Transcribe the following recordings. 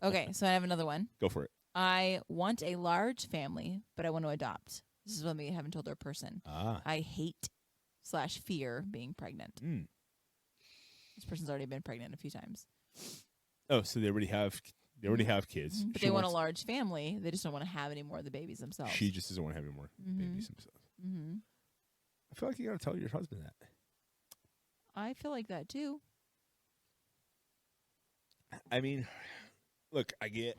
Okay, so I have another one. Go for it. I want a large family, but I want to adopt. This is what we haven't told our person. I hate/fear being pregnant. This person's already been pregnant a few times. Oh, so they already have kids. But they want a large family. They just don't want to have any more of the babies themselves. She just doesn't want to have any more babies themselves. I feel like you got to tell your husband that. I feel like that too. I mean, look, I get.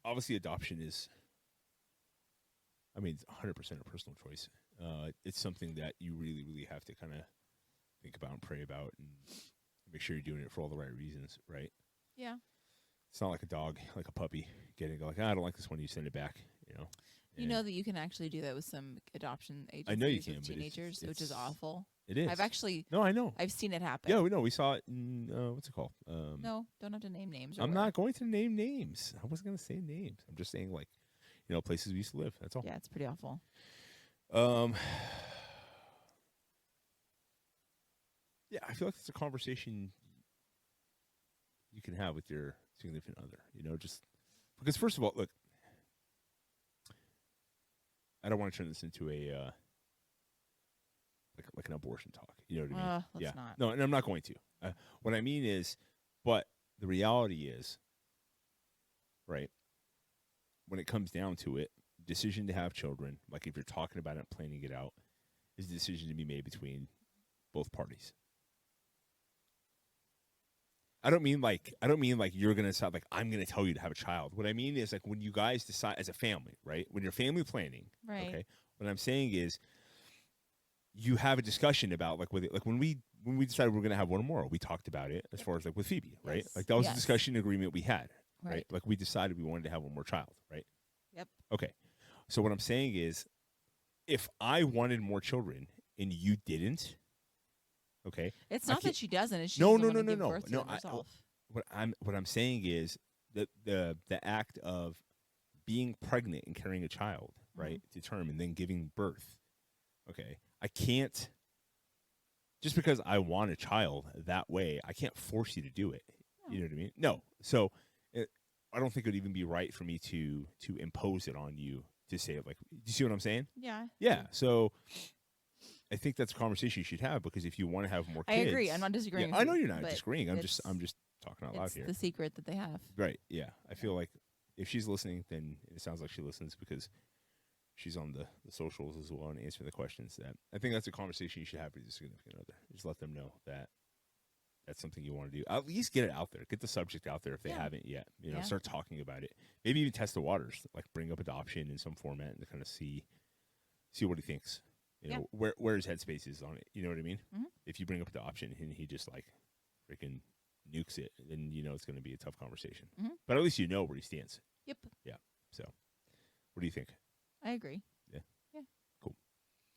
Obviously, adoption is. I mean, it's 100% a personal choice. It's something that you really, really have to kind of think about and pray about, and make sure you're doing it for all the right reasons, right? Yeah. It's not like a dog, like a puppy, getting like, I don't like this one. You send it back, you know. You know that you can actually do that with some adoption agencies. I know you can, with teenagers, which is awful. It is. I know. I've seen it happen. Yeah, we saw it in what's it called? No, don't have to name names. I'm not going to name names. I wasn't going to say names. I'm just saying, like, places we used to live. That's all. Yeah, it's pretty awful. Yeah, I feel like it's a conversation you can have with your significant other. Just because, first of all, look, I don't want to turn this into a like an abortion talk. You know what I mean? Let's not. No, and I'm not going to. What I mean is, but the reality is, right, when it comes down to it, decision to have children, like if you're talking about it and planning it out, is a decision to be made between both parties. I don't mean like you're going to decide, like, I'm going to tell you to have a child. What I mean is, like, when you guys decide as a family, right? When you're family planning, right? Okay. What I'm saying is, you have a discussion about, like, when we decided we're going to have one more, we talked about it as far as, like, with Phoebe, right? Yes. Like, that was a discussion agreement we had, Right. right? Like, we decided we wanted to have one more child, right? Yep. Okay. So what I'm saying is, if I wanted more children and you didn't, okay, it's not that she doesn't. It's she no. Birth to herself. What I'm saying is that the act of being pregnant and carrying a child, right, to term, and then giving birth. Okay, I can't, just because I want a child that way, I can't force you to do it. No. You know what I mean? No. So I don't think it would even be right for me to impose it on you to say it. Like, do you see what I'm saying? Yeah. Yeah. So I think that's a conversation you should have, because if you want to have more kids, I agree. I'm not disagreeing. Yeah, with I know you, you're not disagreeing. I'm just talking out loud here. It's the secret that they have. Right. Yeah. I feel like if she's listening, then it sounds like she listens, because she's on the socials as well and answering the questions. That I think that's a conversation you should have with your significant other. Just let them know that that's something you want to do. At least get it out there. Get the subject out there if they haven't yet. Start talking about it. Maybe even test the waters. Like, bring up adoption in some format and kind of see what he thinks. Where his headspace is on it. You know what I mean? Mm-hmm. If you bring up adoption and he just, like, freaking nukes it, then it's going to be a tough conversation. Mm-hmm. But at least you know where he stands. Yep. Yeah. So, what do you think? I agree.